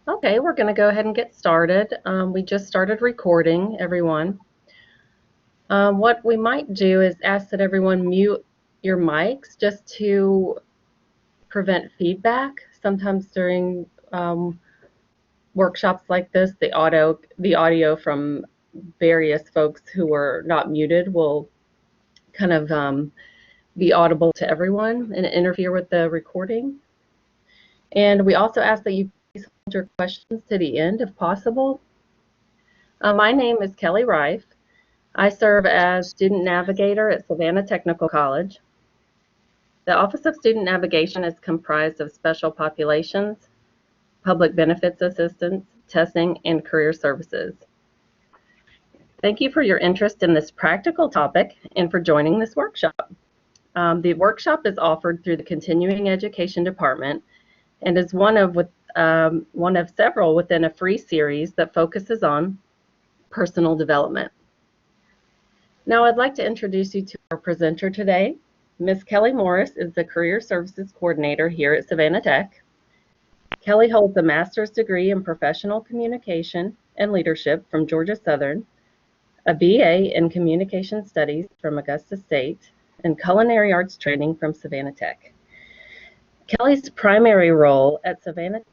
Okay, we're going to go ahead and get started. We just started recording, everyone. What we might do is ask that everyone mute your mics just to prevent feedback. Sometimes during workshops like this, the audio from various folks who are not muted will kind of be audible to everyone and interfere with the recording. And we also ask that you please hold your questions to the end if possible. My name is Kelly Rife. I serve as Student Navigator at Savannah Technical College. The Office of Student Navigation is comprised of Special Populations, Public Benefits Assistance, Testing, and Career Services. Thank you for your interest in this practical topic and for joining this workshop. The workshop is offered through the Continuing Education Department and is one of several within a free series that focuses on personal development. Now I'd like to introduce you to our presenter today. Ms. Kelly Morris is the Career Services Coordinator here at Savannah Tech. Kelly holds a master's degree in Professional Communication and Leadership from Georgia Southern, a BA in Communication Studies from Augusta State, and Culinary Arts training from Savannah Tech. Kelly's primary role at Savannah Tech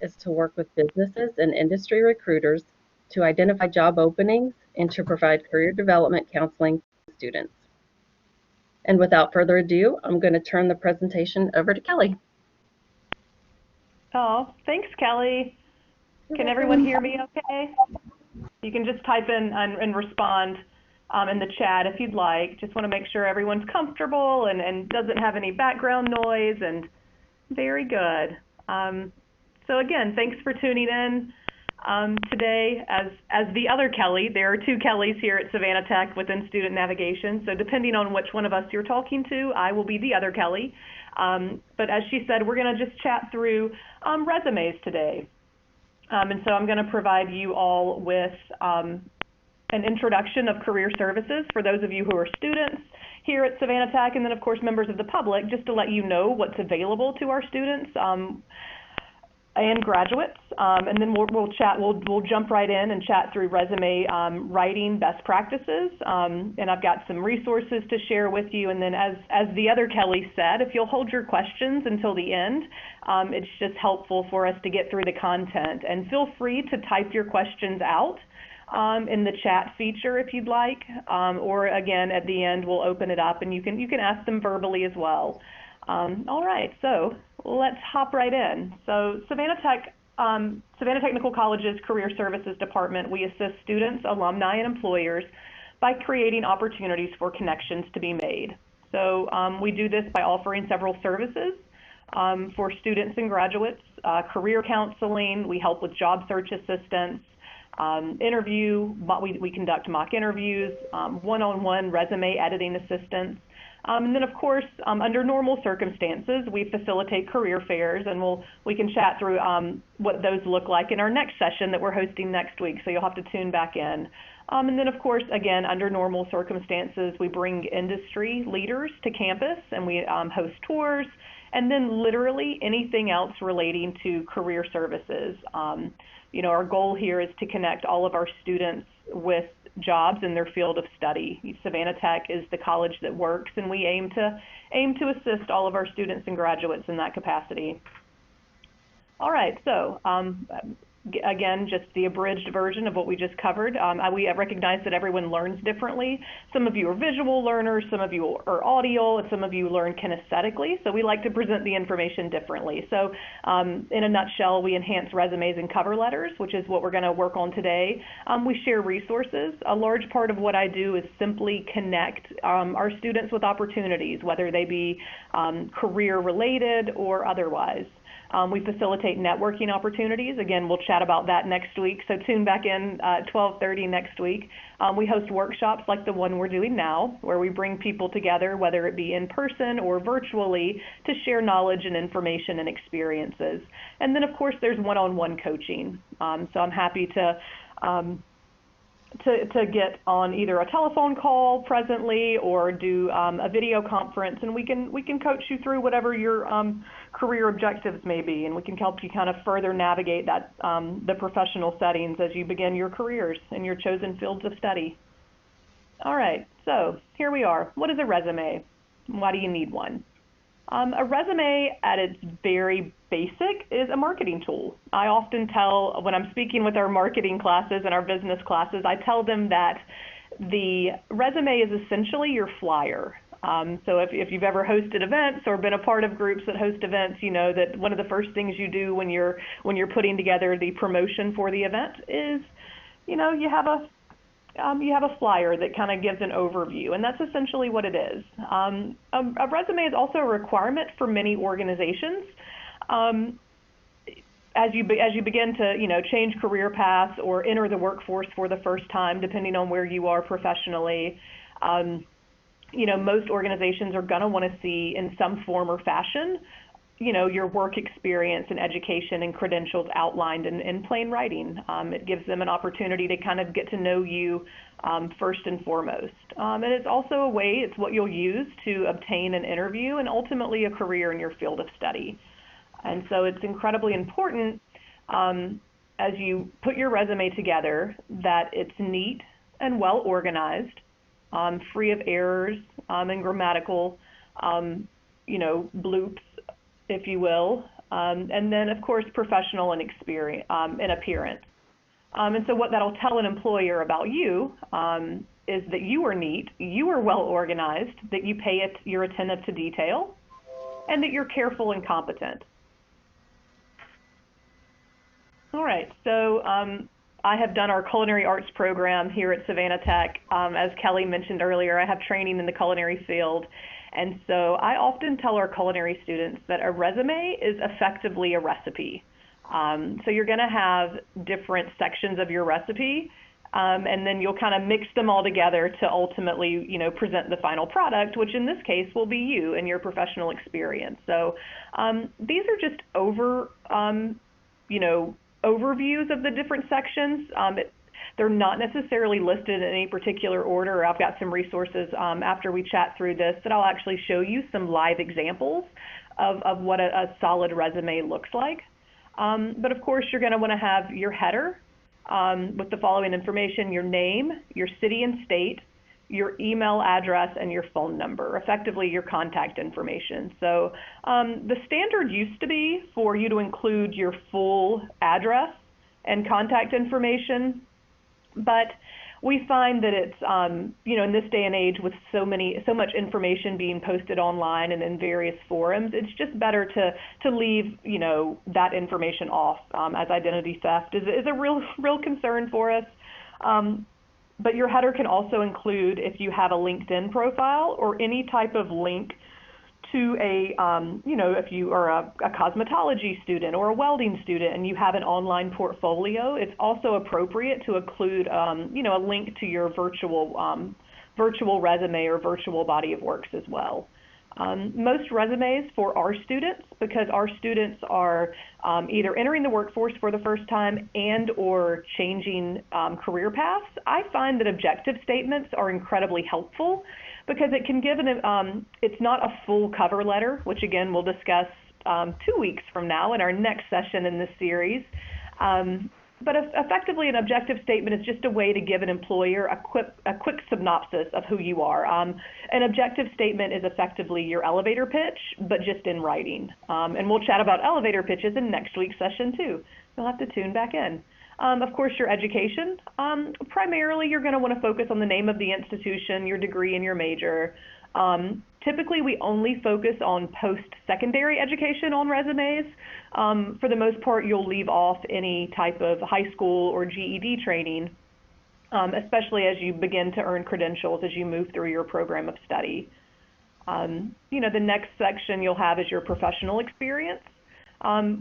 is to work with businesses and industry recruiters to identify job openings and to provide career development counseling to students. And without further ado, I'm going to turn the presentation over to Kelly. Oh, thanks, Kelly. Can everyone hear me okay? You can just type in and respond in the chat if you'd like. Just want to make sure everyone's comfortable and doesn't have any background noise, and very good. So again, thanks for tuning in today. As the other Kelly, there are two Kellys here at Savannah Tech within Student Navigation, so depending on which one of us you're talking to, I will be the other Kelly. But as she said, we're going to just chat through resumes today. And so I'm going to provide you all with an introduction of career services for those of you who are students here at Savannah Tech, and then of course members of the public, just to let you know what's available to our students and graduates. And then we'll jump right in and chat through resume writing best practices. And I've got some resources to share with you. And then as the other Kelly said, if you'll hold your questions until the end, it's just helpful for us to get through the content. And feel free to type your questions out in the chat feature if you'd like, or again at the end we'll open it up and you can ask them verbally as well. All right, so let's hop right in. So Savannah Technical College's Career Services Department, we assist students, alumni, and employers by creating opportunities for connections to be made. So we do this by offering several services for students and graduates, career counseling, we help with job search assistance, we conduct mock interviews, one-on-one resume editing assistance. And then, of course, under normal circumstances, we facilitate career fairs, and we can chat through what those look like in our next session that we're hosting next week, so you'll have to tune back in. And then, of course, again, under normal circumstances, we bring industry leaders to campus, and we host tours, and then literally anything else relating to career services. You know, our goal here is to connect all of our students with jobs in their field of study. Savannah Tech is the college that works, and we aim to assist all of our students and graduates in that capacity. All right, so again, just the abridged version of what we just covered. We recognize that everyone learns differently. Some of you are visual learners, some of you are audio, and some of you learn kinesthetically. So we like to present the information differently. So in a nutshell, we enhance resumes and cover letters, which is what we're going to work on today. We share resources. A large part of what I do is simply connect our students with opportunities, whether they be career related or otherwise. We facilitate networking opportunities. Again, we'll chat about that next week, so tune back in at 12:30 next week. We host workshops like the one we're doing now, where we bring people together, whether it be in person or virtually, to share knowledge and information and experiences. And then, of course, there's one-on-one coaching. So I'm happy to to get on either a telephone call presently or do a video conference, and we can coach you through whatever your career objectives may be, and we can help you kind of further navigate that the professional settings as you begin your careers in your chosen fields of study. All right, so here we are. What is a resume? Why do you need one? A resume at its very basic is a marketing tool. I often tell, when I'm speaking with our marketing classes and our business classes, I tell them that the resume is essentially your flyer. So if you've ever hosted events or been a part of groups that host events, you know that one of the first things you do when you're putting together the promotion for the event is, you have a flyer that kind of gives an overview, and that's essentially what it is. A resume is also a requirement for many organizations. As you begin to change career paths or enter the workforce for the first time, depending on where you are professionally, most organizations are going to want to see in some form or fashion your work experience and education and credentials outlined in plain writing. It gives them an opportunity to kind of get to know you first and foremost. And it's also a way, it's what you'll use to obtain an interview and ultimately a career in your field of study. And so it's incredibly important as you put your resume together that it's neat and well organized, free of errors and grammatical, bloops, if you will, and then, of course, professional and experience and appearance. And so what that'll tell an employer about you is that you are neat, you are well organized, that you're attentive to detail, and that you're careful and competent. All right, so I have done our culinary arts program here at Savannah Tech. As Kelly mentioned earlier, I have training in the culinary field. And so I often tell our culinary students that a resume is effectively a recipe. So you're going to have different sections of your recipe, and then you'll kind of mix them all together to ultimately, present the final product, which in this case will be you and your professional experience. So these are just overviews of the different sections. They're not necessarily listed in any particular order. I've got some resources after we chat through this that I'll actually show you some live examples of what a solid resume looks like. But of course, you're going to want to have your header with the following information: your name, your city and state, your email address, and your phone number, effectively your contact information. So the standard used to be for you to include your full address and contact information. But we find that it's, in this day and age with so much information being posted online and in various forums, it's just better to leave, that information off, as identity theft is a real concern for us. But your header can also include if you have a LinkedIn profile or any type of link to if you are a cosmetology student or a welding student and you have an online portfolio, it's also appropriate to include, a link to your virtual resume or virtual body of works as well. Most resumes for our students, because our students are either entering the workforce for the first time and or changing career paths, I find that objective statements are incredibly helpful because it can give it's not a full cover letter, which again we'll discuss 2 weeks from now in our next session in this series. But effectively, an objective statement is just a way to give an employer a quick synopsis of who you are. An objective statement is effectively your elevator pitch, but just in writing. And we'll chat about elevator pitches in next week's session too. You'll have to tune back in. Of course, your education. Primarily, you're going to want to focus on the name of the institution, your degree, and your major. Typically, we only focus on post-secondary education on resumes. For the most part, you'll leave off any type of high school or GED training, especially as you begin to earn credentials as you move through your program of study. The next section you'll have is your professional experience.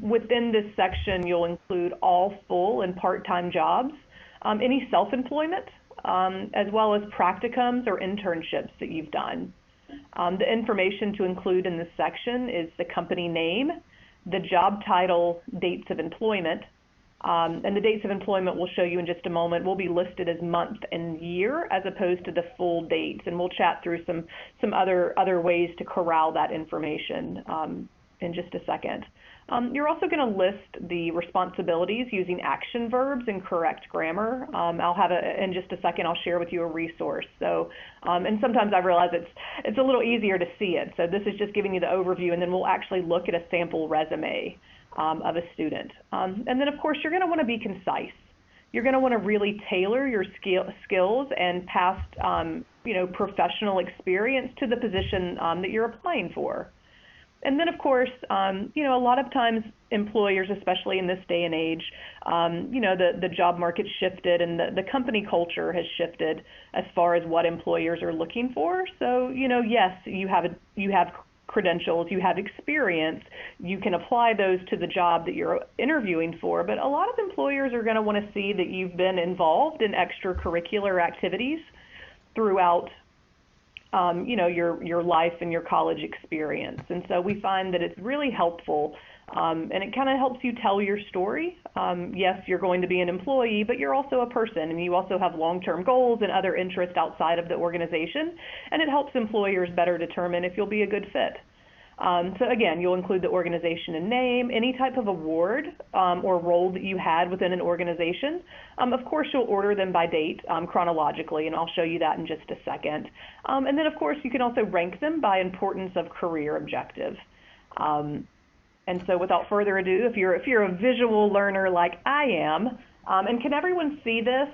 Within this section, you'll include all full and part-time jobs, any self-employment, as well as practicums or internships that you've done. The information to include in this section is the company name, the job title, dates of employment, And the dates of employment we'll show you in just a moment will be listed as month and year as opposed to the full dates. And we'll chat through some other ways to corral that information in just a second. You're also going to list the responsibilities using action verbs and correct grammar. I'll have in just a second, I'll share with you a resource. So, and sometimes I realize it's a little easier to see it. So this is just giving you the overview, and then we'll actually look at a sample resume of a student. And then, of course, you're going to want to be concise. You're going to want to really tailor your skills and past, professional experience to the position that you're applying for. And then, of course, a lot of times employers, especially in this day and age, the job market shifted and the company culture has shifted as far as what employers are looking for. So, yes, you have credentials, you have experience, you can apply those to the job that you're interviewing for, but a lot of employers are going to want to see that you've been involved in extracurricular activities throughout your life and your college experience. And so we find that it's really helpful, and it kind of helps you tell your story. Yes, you're going to be an employee, but you're also a person, and you also have long-term goals and other interests outside of the organization, and it helps employers better determine if you'll be a good fit. So again, you'll include the organization and name, any type of award or role that you had within an organization. Of course, you'll order them by date chronologically, and I'll show you that in just a second. And then, of course, you can also rank them by importance of career objective. And so without further ado, if you're a visual learner like I am, and can everyone see this?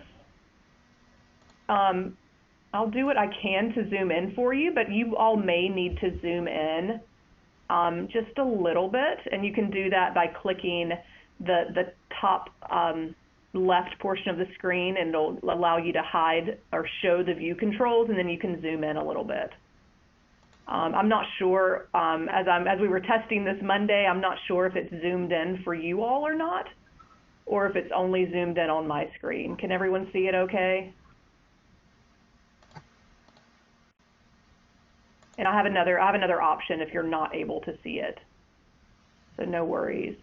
I'll do what I can to zoom in for you, but you all may need to zoom in just a little bit, and you can do that by clicking the top left portion of the screen, and it'll allow you to hide or show the view controls, and then you can zoom in a little bit. I'm not sure, as we were testing this Monday, I'm not sure if it's zoomed in for you all or not, or if it's only zoomed in on my screen. Can everyone see it okay? And I have another option if you're not able to see it. So no worries.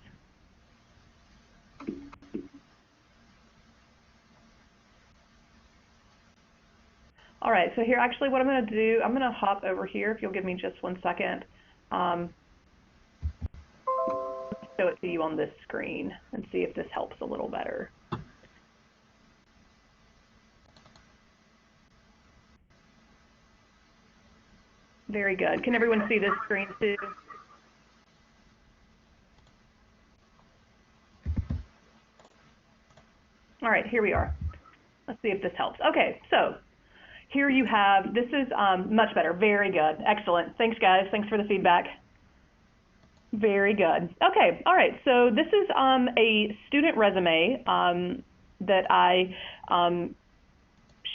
All right, so here, actually what I'm going to do, I'm going to hop over here, if you'll give me just 1 second. Show it to you on this screen and see if this helps a little better. Very good. Can everyone see this screen too? All right, here we are. Let's see if this helps. Okay, so here you have, this is much better. Very good. Excellent. Thanks, guys. Thanks for the feedback. Very good. Okay, all right. So this is a student resume that I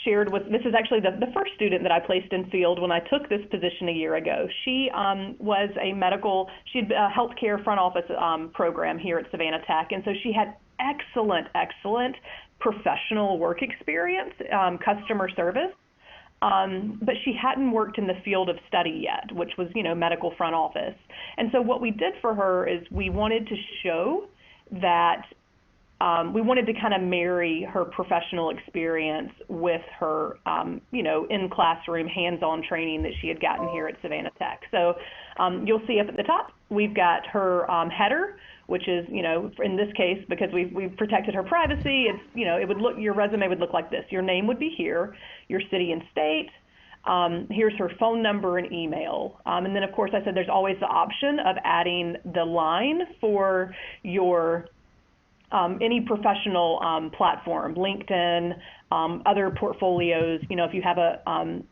shared with, this is actually the first student that I placed in field when I took this position a year ago. She was she had a healthcare front office program here at Savannah Tech, and so she had excellent professional work experience, customer service, but she hadn't worked in the field of study yet, which was, medical front office. And so what we did for her is we wanted to show that we wanted to kind of marry her professional experience with her, in classroom hands-on training that she had gotten here at Savannah Tech. So you'll see up at the top, we've got her header, which is, in this case, because we've protected her privacy, it's, it would look, your resume would look like this. Your name would be here, your city and state. Here's her phone number and email. And then, of course, I said there's always the option of adding the line for your any professional platform, LinkedIn, other portfolios. If you have a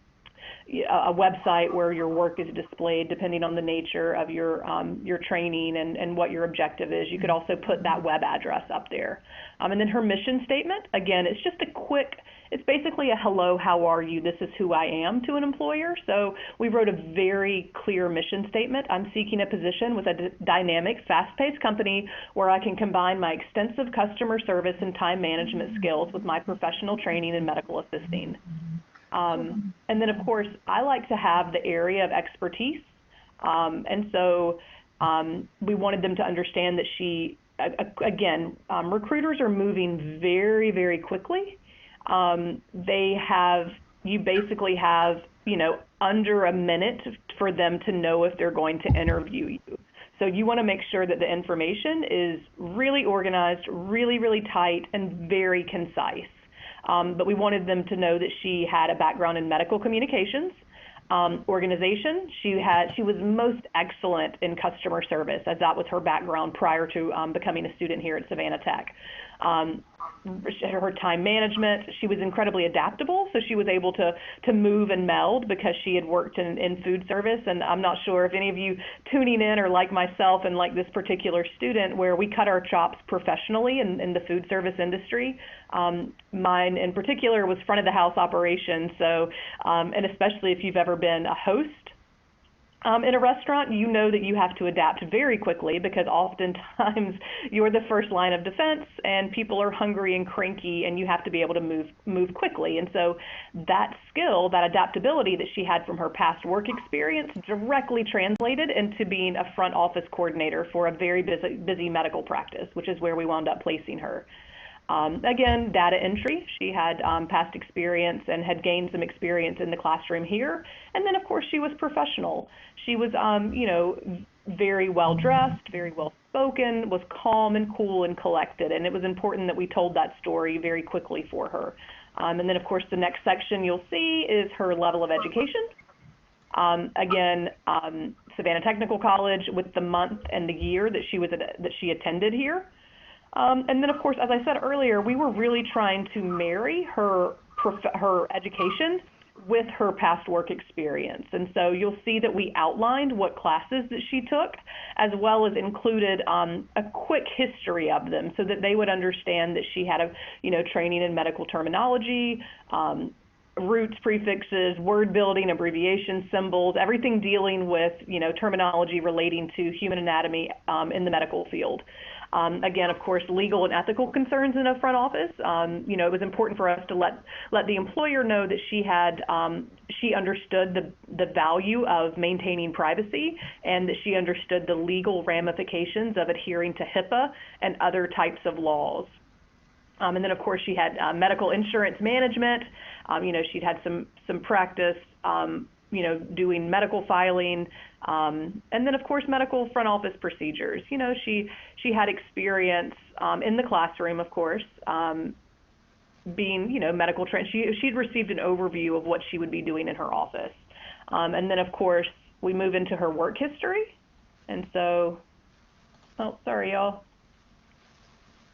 website where your work is displayed, depending on the nature of your training and what your objective is, you could also put that web address up there. And then her mission statement, again, it's just a quick, it's basically a hello, how are you, this is who I am to an employer. So we wrote a very clear mission statement. I'm seeking a position with a dynamic, fast-paced company where I can combine my extensive customer service and time management skills with my professional training in medical assisting. And then, of course, I like to have the area of expertise. And so we wanted them to understand that she again, recruiters are moving very, very quickly. You basically have, under a minute for them to know if they're going to interview you. So you want to make sure that the information is really organized, really, really tight, and very concise. But we wanted them to know that she had a background in medical communications, organization. She was most excellent in customer service, as that was her background prior to becoming a student here at Savannah Tech. Her time management, she was incredibly adaptable, so she was able to move and meld because she had worked in food service. And I'm not sure if any of you tuning in are like myself and like this particular student, where we cut our chops professionally in the food service industry. Mine in particular was front of the house operations, so and especially if you've ever been a host in a restaurant, you know that you have to adapt very quickly, because oftentimes you're the first line of defense and people are hungry and cranky, and you have to be able to move quickly. And so that skill, that adaptability that she had from her past work experience, directly translated into being a front office coordinator for a very busy medical practice, which is where we wound up placing her. Again, data entry. She had past experience and had gained some experience in the classroom here. And then, of course, she was professional. She was, very well dressed, very well spoken, was calm and cool and collected. And it was important that we told that story very quickly for her. And then, of course, the next section you'll see is her level of education. Again, Savannah Technical College, with the month and the year that she attended here. And then, of course, as I said earlier, we were really trying to marry her education with her past work experience. And so you'll see that we outlined what classes that she took, as well as included a quick history of them, so that they would understand that she had training in medical terminology, roots, prefixes, word building, abbreviation symbols, everything dealing with, terminology relating to human anatomy in the medical field. Again, of course, legal and ethical concerns in a front office. It was important for us to let the employer know that she understood the value of maintaining privacy, and that she understood the legal ramifications of adhering to HIPAA and other types of laws. And then, of course, she had medical insurance management. She'd had some practice, doing medical filing, and then, of course, medical front office procedures. She had experience in the classroom, of course, being, medical trained. She'd received an overview of what she would be doing in her office. And then, of course, we move into her work history. And so, oh, sorry, y'all.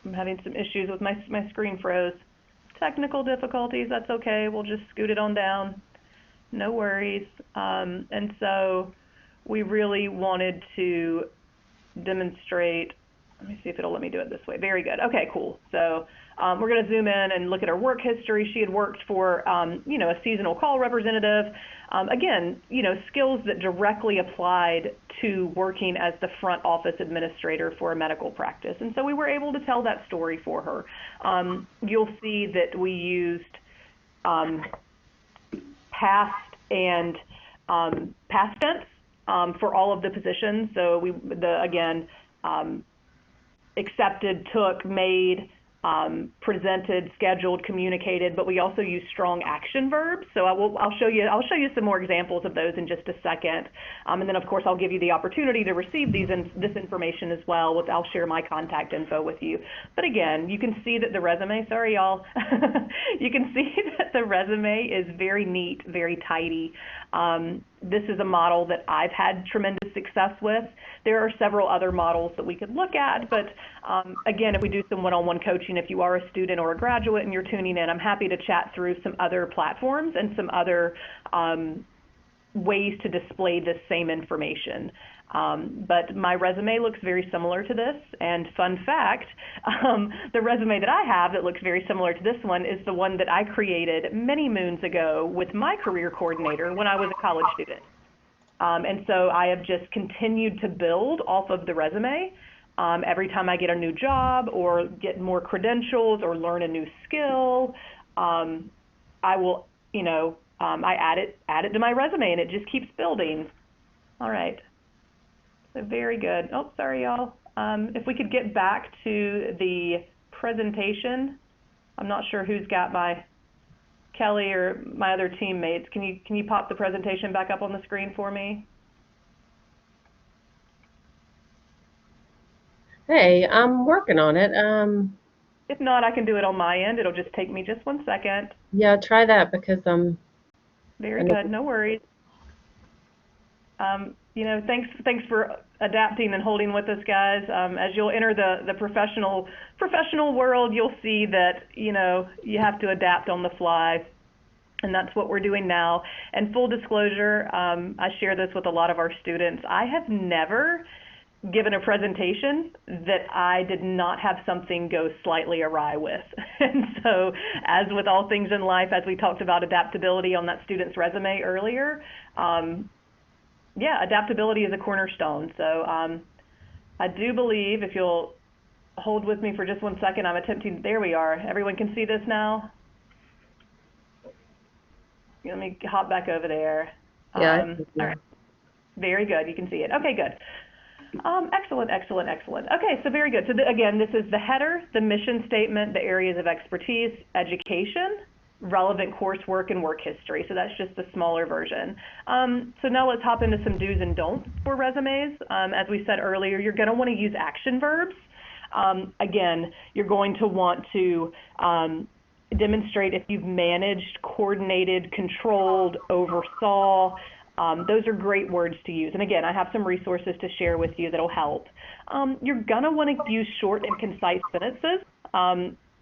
I'm having some issues with my screen froze. Technical difficulties, that's okay. We'll just scoot it on down. No worries. And so we really wanted to demonstrate, let me see if it'll let me do it this way. Very good. Okay, cool. So we're going to zoom in and look at her work history. She had worked for, a seasonal call representative. Again, skills that directly applied to working as the front office administrator for a medical practice. And so we were able to tell that story for her. You'll see that we used past and past tense for all of the positions. So accepted, took, made, presented, scheduled, communicated, but we also use strong action verbs. So I'll show you some more examples of those in just a second. And then, of course, I'll give you the opportunity to receive this information as well. I'll share my contact info with you. But again, you can see that the resume, sorry y'all, you can see that the resume is very neat, very tidy. This is a model that I've had tremendous success with. There are several other models that we could look at, but again, if we do some one-on-one coaching, if you are a student or a graduate and you're tuning in, I'm happy to chat through some other platforms and some other ways to display this same information. But my resume looks very similar to this, and fun fact, the resume that I have that looks very similar to this one is the one that I created many moons ago with my career coordinator when I was a college student. And so I have just continued to build off of the resume. Every time I get a new job or get more credentials or learn a new skill, I will, I add it to my resume, and it just keeps building. All right. So very good. Oh, sorry, y'all. If we could get back to the presentation, I'm not sure who's got my Kelly or my other teammates. Can you pop the presentation back up on the screen for me? Hey, I'm working on it. If not, I can do it on my end. It'll just take me just 1 second. Yeah, try that because Very good, no worries. You know, thanks for adapting and holding with us, guys. As you'll enter the professional world, you'll see that, you know, you have to adapt on the fly. And that's what we're doing now. And full disclosure, I share this with a lot of our students. I have never given a presentation that I did not have something go slightly awry with. And so, as with all things in life, as we talked about adaptability on that student's resume earlier, yeah, adaptability is a cornerstone. So I do believe, if you'll hold with me for just 1 second, I'm attempting, there we are. Everyone can see this now? Let me hop back over there. yeah. All right. Very good. You can see it. Okay, good. Excellent, excellent, excellent. Okay, so very good. So again, this is the header, the mission statement, the areas of expertise, education, relevant coursework, and work history. So that's just the smaller version. So now let's hop into some do's and don'ts for resumes. As we said earlier, you're going to want to use action verbs. Again, you're going to want to demonstrate if you've managed, coordinated, controlled, oversaw. Those are great words to use. And again, I have some resources to share with you that'll help. You're gonna wanna use short and concise sentences.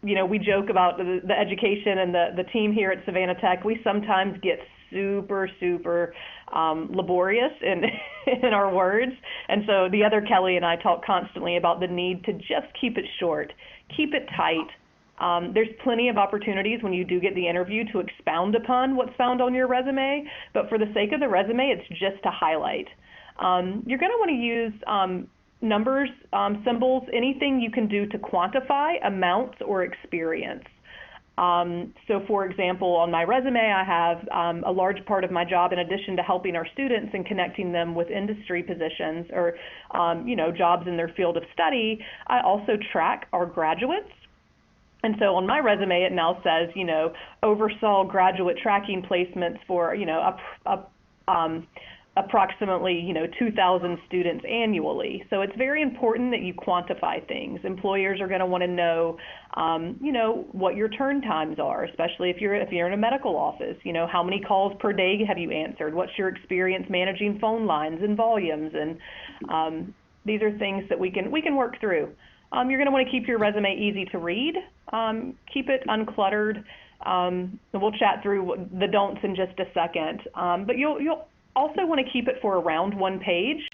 You know, we joke about the education and the team here at Savannah Tech. We sometimes get super laborious in in our words. And so the other Kelly and I talk constantly about the need to just keep it short, keep it tight. There's plenty of opportunities when you do get the interview to expound upon what's found on your resume, but for the sake of the resume, it's just to highlight. You're going to want to use numbers, symbols, anything you can do to quantify amounts or experience. So for example, on my resume, I have a large part of my job, in addition to helping our students and connecting them with industry positions or you know, jobs in their field of study, I also track our graduates. And so on my resume, it now says, you know, oversaw graduate tracking placements for, you know, approximately, you know, 2,000 students annually. So it's very important that you quantify things. Employers are going to want to know, you know, what your turn times are, especially if you're in a medical office. You know, how many calls per day have you answered? What's your experience managing phone lines and volumes? And these are things that we can work through. You're going to want to keep your resume easy to read. Keep it uncluttered. We'll chat through the don'ts in just a second. But you'll also want to keep it for around 1 page.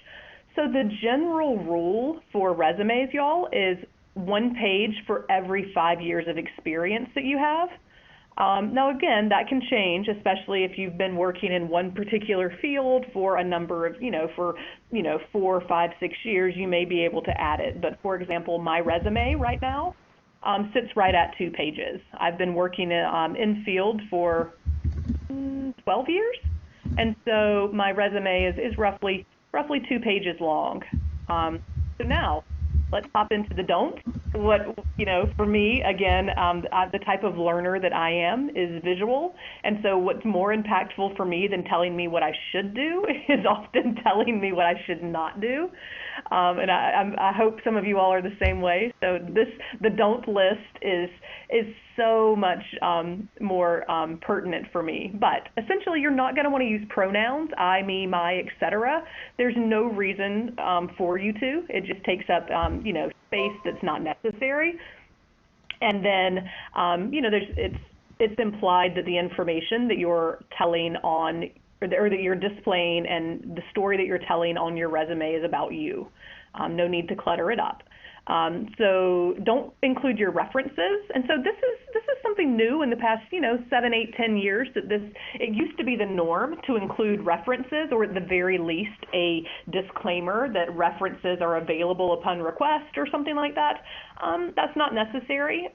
So the general rule for resumes, y'all, is 1 page for every 5 years of experience that you have. Now, again, that can change, especially if you've been working in one particular field for a number of, 4, 5, 6 years, you may be able to add it. But for example, my resume right now sits right at 2 pages. I've been working in field for 12 years, and so my resume is roughly 2 pages long. So now, let's hop into the don't. For me, again, the type of learner that I am is visual. And so what's more impactful for me than telling me what I should do is often telling me what I should not do. And I hope some of you all are the same way. So the don't list is so much more pertinent for me. But essentially, you're not going to want to use pronouns, I, me, my, etc. There's no reason for you to. It just takes up space that's not necessary. And then it's implied that the information that you're telling on or that you're displaying and the story that you're telling on your resume is about you. No need to clutter it up. So don't include your references. And so this is something new in the past, 7, 8, 10 years that it used to be the norm to include references, or at the very least a disclaimer that references are available upon request or something like that. That's not necessary,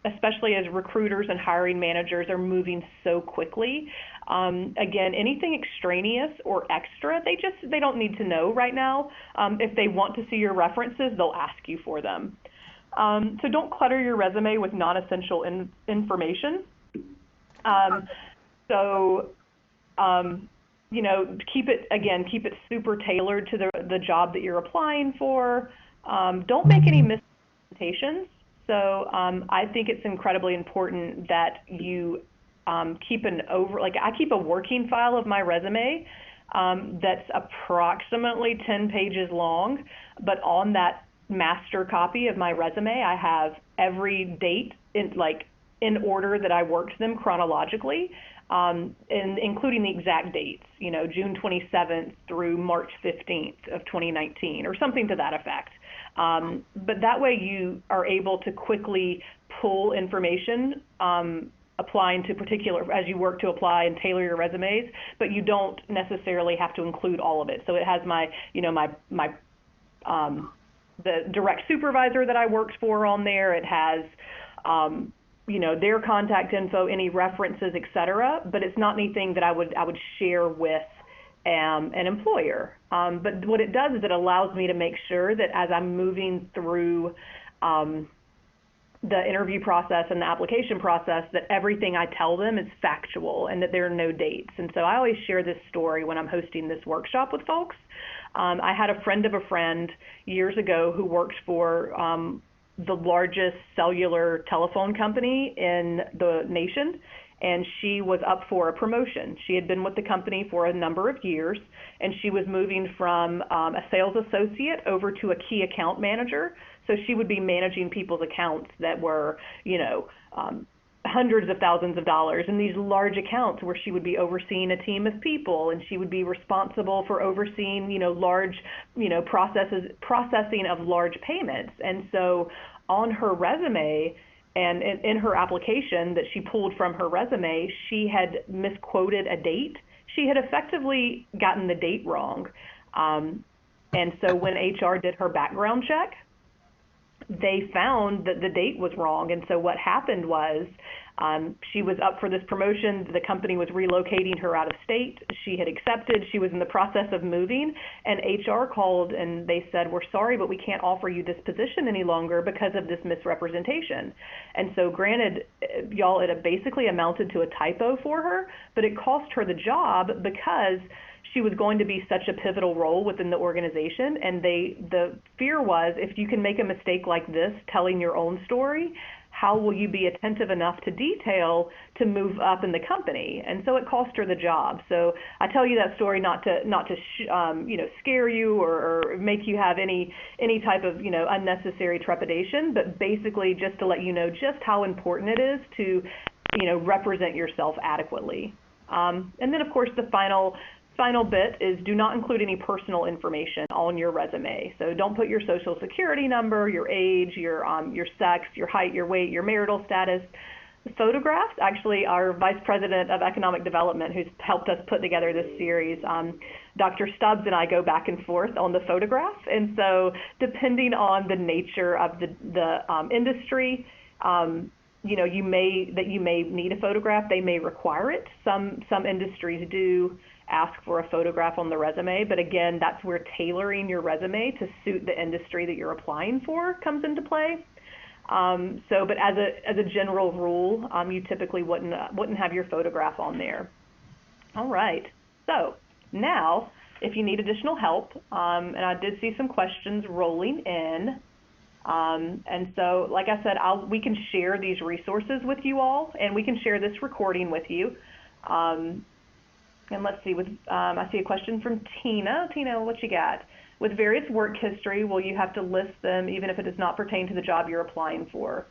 especially as recruiters and hiring managers are moving so quickly. Again, anything extraneous or extra, they don't need to know right now. If they want to see your references, they'll ask you for them. So don't clutter your resume with non-essential information. You know, keep it super tailored to the job that you're applying for. Don't make any misrepresentations. So I think it's incredibly important that you keep I keep a working file of my resume that's approximately 10 pages long, but on that master copy of my resume, I have every date in order that I worked them chronologically, and including the exact dates, you know, June 27th through March 15th of 2019 or something to that effect. But that way you are able to quickly pull information applying to as you work to apply and tailor your resumes, but you don't necessarily have to include all of it. So it has the direct supervisor that I worked for on there. It has, you know, their contact info, any references, et cetera, but it's not anything that I would share with an employer. But what it does is it allows me to make sure that as I'm moving through the interview process and the application process, that everything I tell them is factual and that there are no dates. And so I always share this story when I'm hosting this workshop with folks. I had a friend of a friend years ago who worked for the largest cellular telephone company in the nation, and she was up for a promotion. She had been with the company for a number of years, and she was moving from a sales associate over to a key account manager. So she would be managing people's accounts that were, you know, hundreds of thousands of dollars in these large accounts where she would be overseeing a team of people, and she would be responsible for overseeing, you know, large, you know, processing of large payments. And so on her resume and in her application that she pulled from her resume, she had misquoted a date. She had effectively gotten the date wrong. And so when HR did her background check, they found that the date was wrong. And so what happened was she was up for this promotion. The company was relocating her out of state. She had accepted. She was in the process of moving. And HR called and they said, "We're sorry, but we can't offer you this position any longer because of this misrepresentation." And so granted, y'all, it basically amounted to a typo for her, but it cost her the job because she was going to be such a pivotal role within the organization. And the fear was, if you can make a mistake like this, telling your own story, how will you be attentive enough to detail to move up in the company? And so it cost her the job. So I tell you that story not to you know, scare you or make you have any type of, you know, unnecessary trepidation, but basically just to let you know just how important it is to, you know, represent yourself adequately. And then of course the final bit is do not include any personal information on your resume. So don't put your social security number, your age, your sex, your height, your weight, your marital status. Photographs, actually our Vice President of Economic Development who's helped us put together this series, Dr. Stubbs and I go back and forth on the photograph. And so depending on the nature of the industry, you know, you may need a photograph. They may require it. Some industries do ask for a photograph on the resume, but again, that's where tailoring your resume to suit the industry that you're applying for comes into play. But as a general rule, you typically wouldn't have your photograph on there. All right. So now, if you need additional help, and I did see some questions rolling in. And so, like I said, we can share these resources with you all, and we can share this recording with you. And let's see, I see a question from Tina. Tina, what you got? With various work history, will you have to list them even if it does not pertain to the job you're applying for?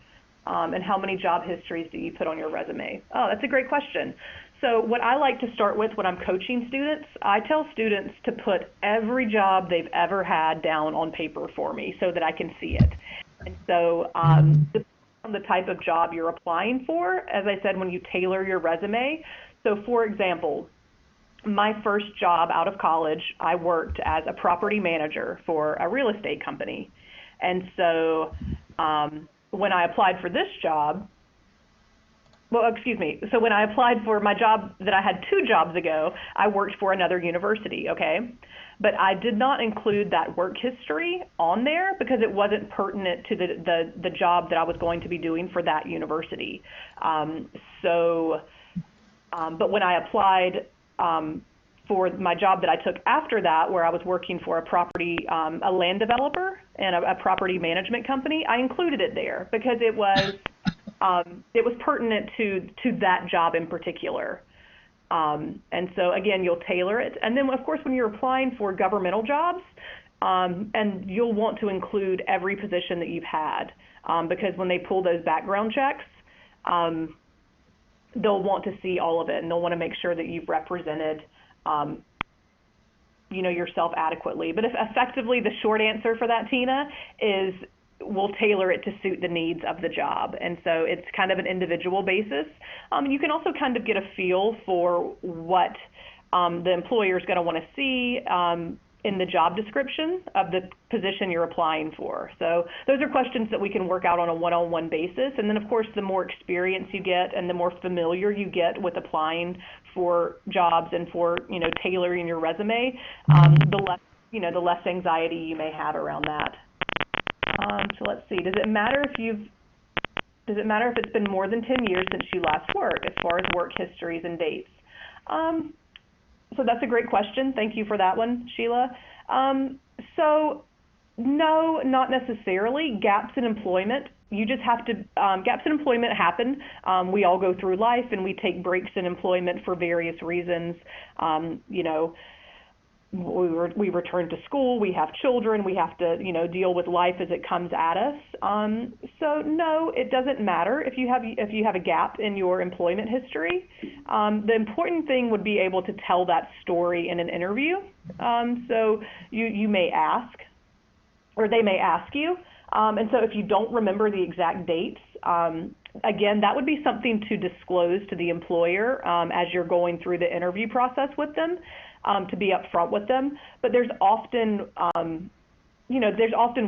And how many job histories do you put on your resume? Oh, that's a great question. So what I like to start with when I'm coaching students, I tell students to put every job they've ever had down on paper for me so that I can see it. And so depending on the type of job you're applying for, as I said, when you tailor your resume, so for example, my first job out of college, I worked as a property manager for a real estate company. And so when I applied for this job, well, excuse me. So when I applied for my job that I had 2 jobs ago, I worked for another university, okay? But I did not include that work history on there because it wasn't pertinent to the job that I was going to be doing for that university. But when I applied for my job that I took after that, where I was working for a land developer and a property management company, I included it there because it was pertinent to that job in particular. And so again, you'll tailor it. And then of course, when you're applying for governmental jobs, and you'll want to include every position that you've had, because when they pull those background checks, they'll want to see all of it, and they'll want to make sure that you've represented, yourself adequately. But if effectively, the short answer for that, Tina, is we'll tailor it to suit the needs of the job. And so it's kind of an individual basis. You can also kind of get a feel for what the employer is going to want to see in the job description of the position you're applying for. So those are questions that we can work out on a one-on-one basis. And then, of course, the more experience you get and the more familiar you get with applying for jobs and for, tailoring your resume, the less anxiety you may have around that. So let's see. Does it matter if it's been more than 10 years since you last worked, as far as work histories and dates? So that's a great question. Thank you for that one, Sheila. So no, not necessarily. Gaps in employment, you just have to, gaps in employment happen. We all go through life and we take breaks in employment for various reasons. We return to school, we have children, we have to, deal with life as it comes at us. So no, it doesn't matter if you have a gap in your employment history. The important thing would be able to tell that story in an interview. So you may ask, or they may ask you. And so if you don't remember the exact dates, again, that would be something to disclose to the employer as you're going through the interview process with them. To be upfront with them, but there's often,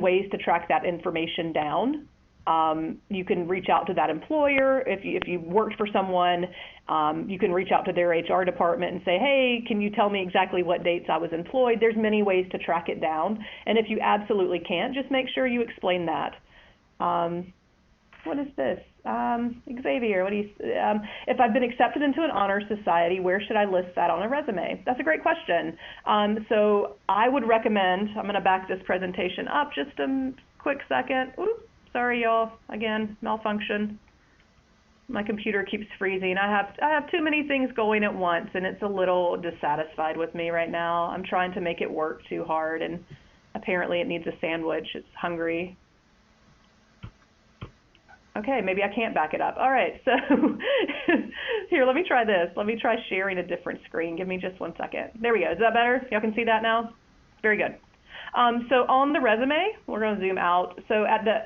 ways to track that information down. You can reach out to that employer. If you worked for someone, you can reach out to their HR department and say, hey, can you tell me exactly what dates I was employed? There's many ways to track it down. And if you absolutely can't, just make sure you explain that. What is this? Xavier, if I've been accepted into an honor society, where should I list that on a resume? That's a great question. So I would recommend, I'm going to back this presentation up just a quick second. Oops, sorry, y'all. Again, malfunction. My computer keeps freezing. I have too many things going at once, and it's a little dissatisfied with me right now. I'm trying to make it work too hard, and apparently it needs a sandwich. It's hungry. Okay, maybe I can't back it up. All right, so here, let me try this. Let me try sharing a different screen. Give me just 1 second. There we go. Is that better? Y'all can see that now? Very good. So on the resume, we're going to zoom out. So at the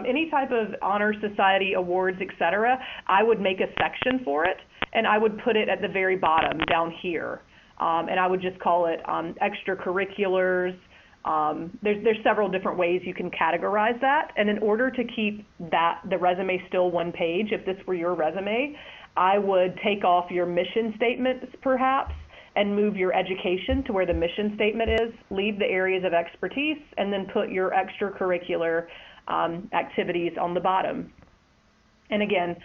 any type of honor society awards, etc., I would make a section for it, and I would put it at the very bottom down here, and I would just call it extracurriculars. There's several different ways you can categorize that, and in order to keep the resume still one page, if this were your resume, I would take off your mission statements perhaps and move your education to where the mission statement is, leave the areas of expertise, and then put your extracurricular activities on the bottom. And again,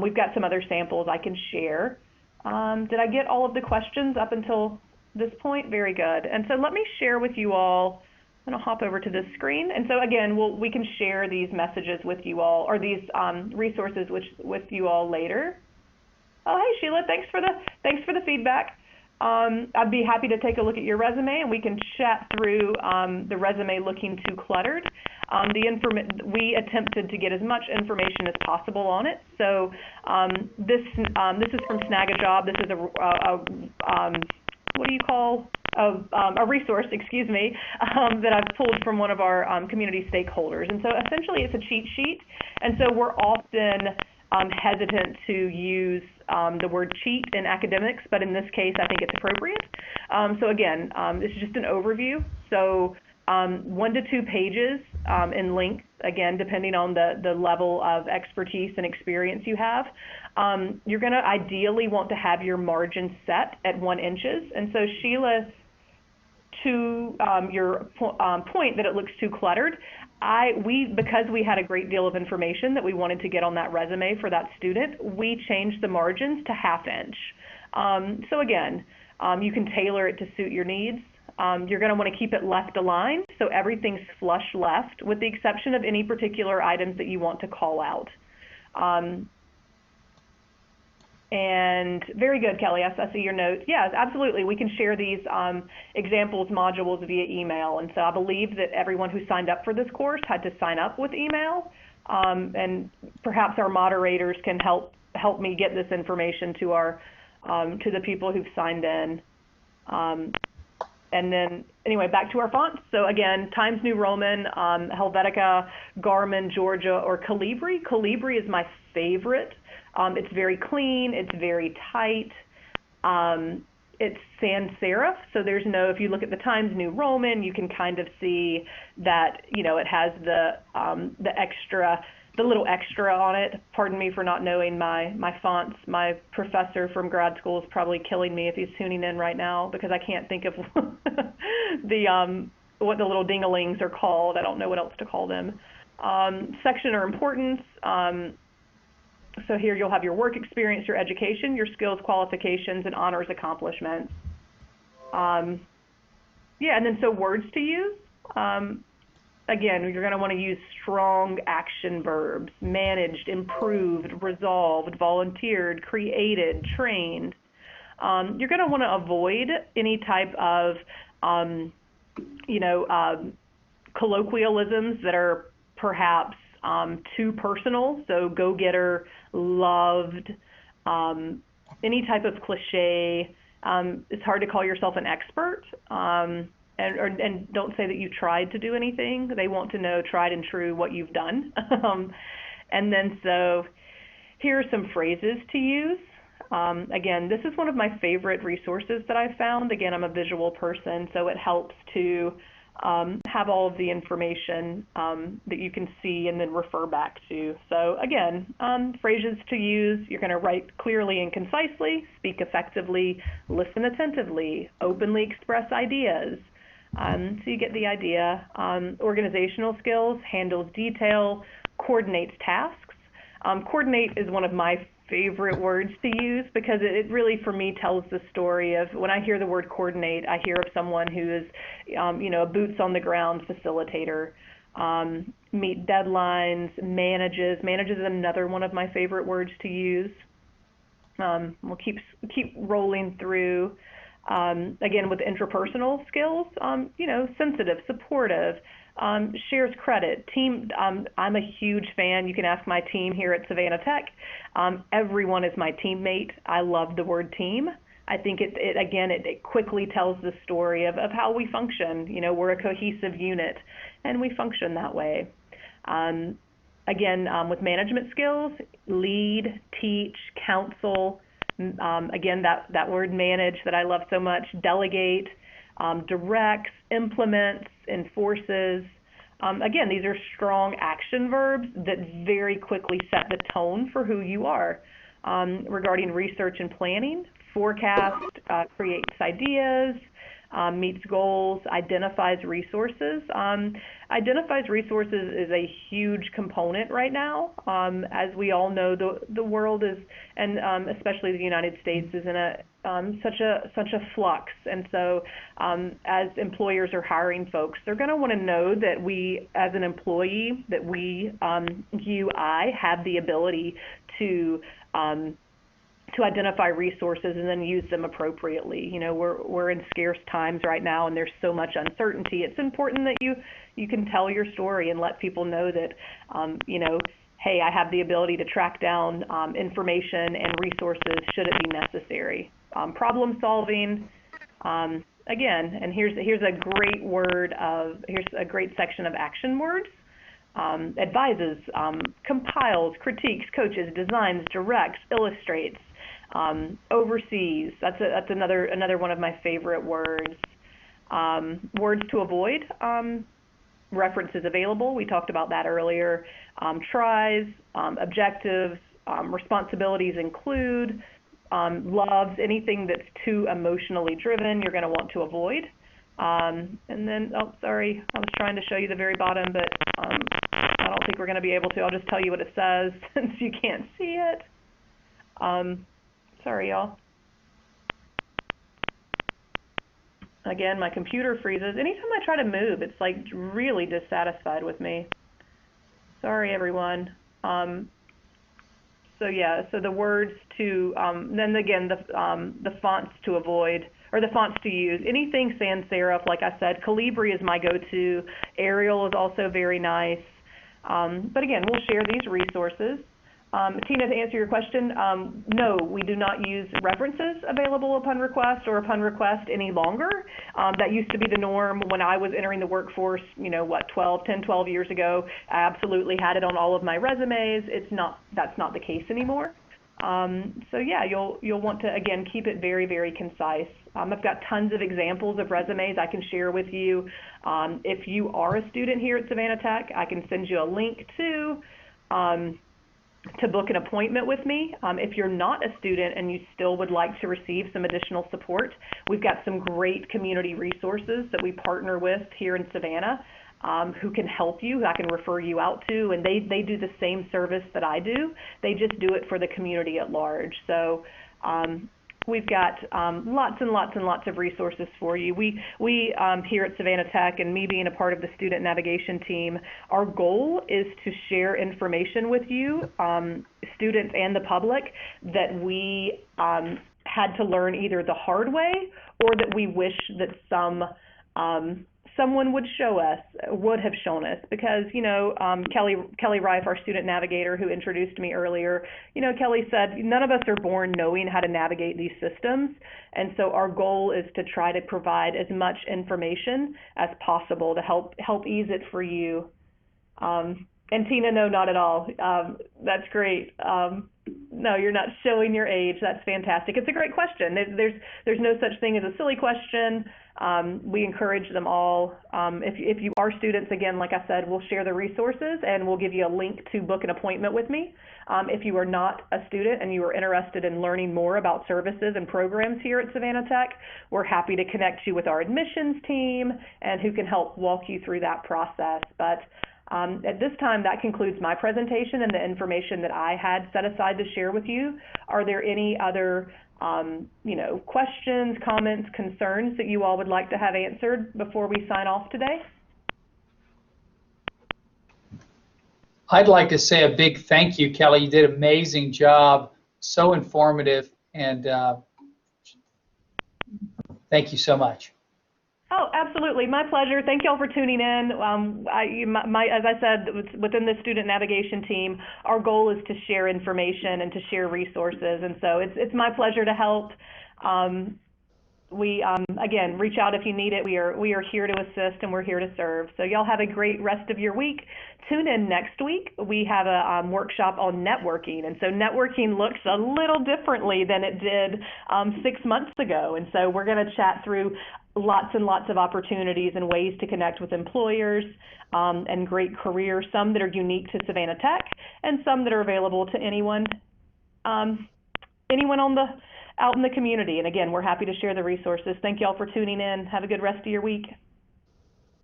we've got some other samples I can share. Did I get all of the questions up until this point? Very good. And so let me share with you all. I'm going to hop over to this screen. And so again, we can share these messages with you all, or these resources with you all later. Oh, hey Sheila, thanks for the feedback. I'd be happy to take a look at your resume, and we can chat through the resume looking too cluttered. We attempted to get as much information as possible on it. So this is from Snagajob. This is a resource, excuse me, that I've pulled from one of our community stakeholders. And so essentially it's a cheat sheet. And so we're often hesitant to use the word cheat in academics, but in this case, I think it's appropriate. So again, this is just an overview. So 1 to 2 pages in length, again, depending on the level of expertise and experience you have. You're going to ideally want to have your margin set at 1 inch. And so, Sheila, to your point that it looks too cluttered, because we had a great deal of information that we wanted to get on that resume for that student, we changed the margins to 1/2 inch. So again, you can tailor it to suit your needs. You're going to want to keep it left aligned, so everything's flush left, with the exception of any particular items that you want to call out. And very good, Kelly. I see your notes. Yes, absolutely. We can share these examples modules via email. And so I believe that everyone who signed up for this course had to sign up with email. And perhaps our moderators can help me get this information to our to the people who've signed in. And then, anyway, back to our fonts. So again, Times New Roman, Helvetica, Garmin, Georgia, or Calibri. Calibri is my favorite. It's very clean. It's very tight. It's sans serif, so there's no, if you look at the Times New Roman, you can kind of see that, you know, it has the little extra on it. Pardon me for not knowing my fonts. My professor from grad school is probably killing me if he's tuning in right now, because I can't think of what the little ding-a-lings are called. I don't know what else to call them. Section or importance. So here you'll have your work experience, your education, your skills, qualifications, and honors accomplishments. Yeah, and then so words to use. Again, you're going to want to use strong action verbs: managed, improved, resolved, volunteered, created, trained. You're going to want to avoid any type of, colloquialisms that are perhaps too personal. So go-getter, loved, any type of cliche. It's hard to call yourself an expert. And don't say that you tried to do anything. They want to know tried and true what you've done. And then so here are some phrases to use. Again, this is one of my favorite resources that I've found. Again, I'm a visual person, so it helps to have all of the information that you can see and then refer back to. So again, phrases to use: you're going to write clearly and concisely, speak effectively, listen attentively, openly express ideas. So you get the idea. Organizational skills: handles detail, coordinates tasks. Coordinate is one of my favorite words to use, because it really, for me, tells the story of, when I hear the word coordinate, I hear of someone who is, a boots on the ground facilitator. Meet deadlines, manages. Manages is another one of my favorite words to use. We'll keep rolling through. Again, with interpersonal skills, sensitive, supportive, shares credit, team. I'm a huge fan. You can ask my team here at Savannah Tech. Everyone is my teammate. I love the word team. I think it quickly tells the story of how we function. We're a cohesive unit, and we function that way. Again, with management skills: lead, teach, counsel. Again, that word manage that I love so much: delegate, directs, implements, enforces. Again, these are strong action verbs that very quickly set the tone for who you are. Regarding research and planning: forecast, creates ideas, meets goals, identifies resources. Identifies resources is a huge component right now. As we all know, the world is, and especially the United States, is in such a flux. And so as employers are hiring folks, they're going to want to know that we, as an employee, that we, I have the ability to identify resources and then use them appropriately. We're in scarce times right now, and there's so much uncertainty. It's important that you can tell your story and let people know that, hey, I have the ability to track down information and resources should it be necessary. Problem solving, again, and here's a great section of action words. Advises, compiles, critiques, coaches, designs, directs, illustrates, oversees. That's another one of my favorite words. Words to avoid: references available. We talked about that earlier. Tries, objectives, responsibilities include, loves, anything that's too emotionally driven, you're going to want to avoid. And then, oh, sorry, I was trying to show you the very bottom, but I don't think we're going to be able to. I'll just tell you what it says since you can't see it. Sorry, y'all. Again, my computer freezes. Anytime I try to move, it's like really dissatisfied with me. Sorry, everyone. So yeah, so the words to, then again, the fonts to avoid, or the fonts to use. Anything sans serif, like I said, Calibri is my go-to. Arial is also very nice. But again, we'll share these resources. Tina, to answer your question, no, we do not use references available upon request or upon request any longer. That used to be the norm when I was entering the workforce, 10, 12 years ago. I absolutely had it on all of my resumes. That's not the case anymore. So yeah, you'll want to, again, keep it very, very concise. I've got tons of examples of resumes I can share with you. If you are a student here at Savannah Tech, I can send you a link to book an appointment with me. If you're not a student and you still would like to receive some additional support, we've got some great community resources that we partner with here in Savannah who can help you, who I can refer you out to, and they do the same service that I do. They just do it for the community at large. So we've got lots and lots and lots of resources for you. We here at Savannah Tech, and me being a part of the student navigation team, our goal is to share information with you, students and the public, that we had to learn either the hard way or that we wish that someone would have shown us, because, Kelly Reif, our student navigator who introduced me earlier, Kelly said, none of us are born knowing how to navigate these systems. And so our goal is to try to provide as much information as possible to help ease it for you. And Tina, no, not at all. That's great. No, you're not showing your age. That's fantastic. It's a great question. There's no such thing as a silly question. We encourage them all. If you are students, again, like I said, we'll share the resources and we'll give you a link to book an appointment with me. If you are not a student and you are interested in learning more about services and programs here at Savannah Tech, we're happy to connect you with our admissions team and who can help walk you through that process. But at this time, that concludes my presentation and the information that I had set aside to share with you. Are there any other questions, comments, concerns that you all would like to have answered before we sign off today? I'd like to say a big thank you, Kelly. You did an amazing job, so informative, and thank you so much. Oh, absolutely. My pleasure. Thank you all for tuning in. As I said, within the student navigation team, our goal is to share information and to share resources. And so it's my pleasure to help. Again, reach out if you need it. We are here to assist and we're here to serve. So y'all have a great rest of your week. Tune in next week. We have a workshop on networking. And so networking looks a little differently than it did 6 months ago. And so we're going to chat through lots and lots of opportunities and ways to connect with employers and great careers, some that are unique to Savannah Tech and some that are available to anyone out in the community. And again, we're happy to share the resources. Thank you all for tuning in. Have a good rest of your week.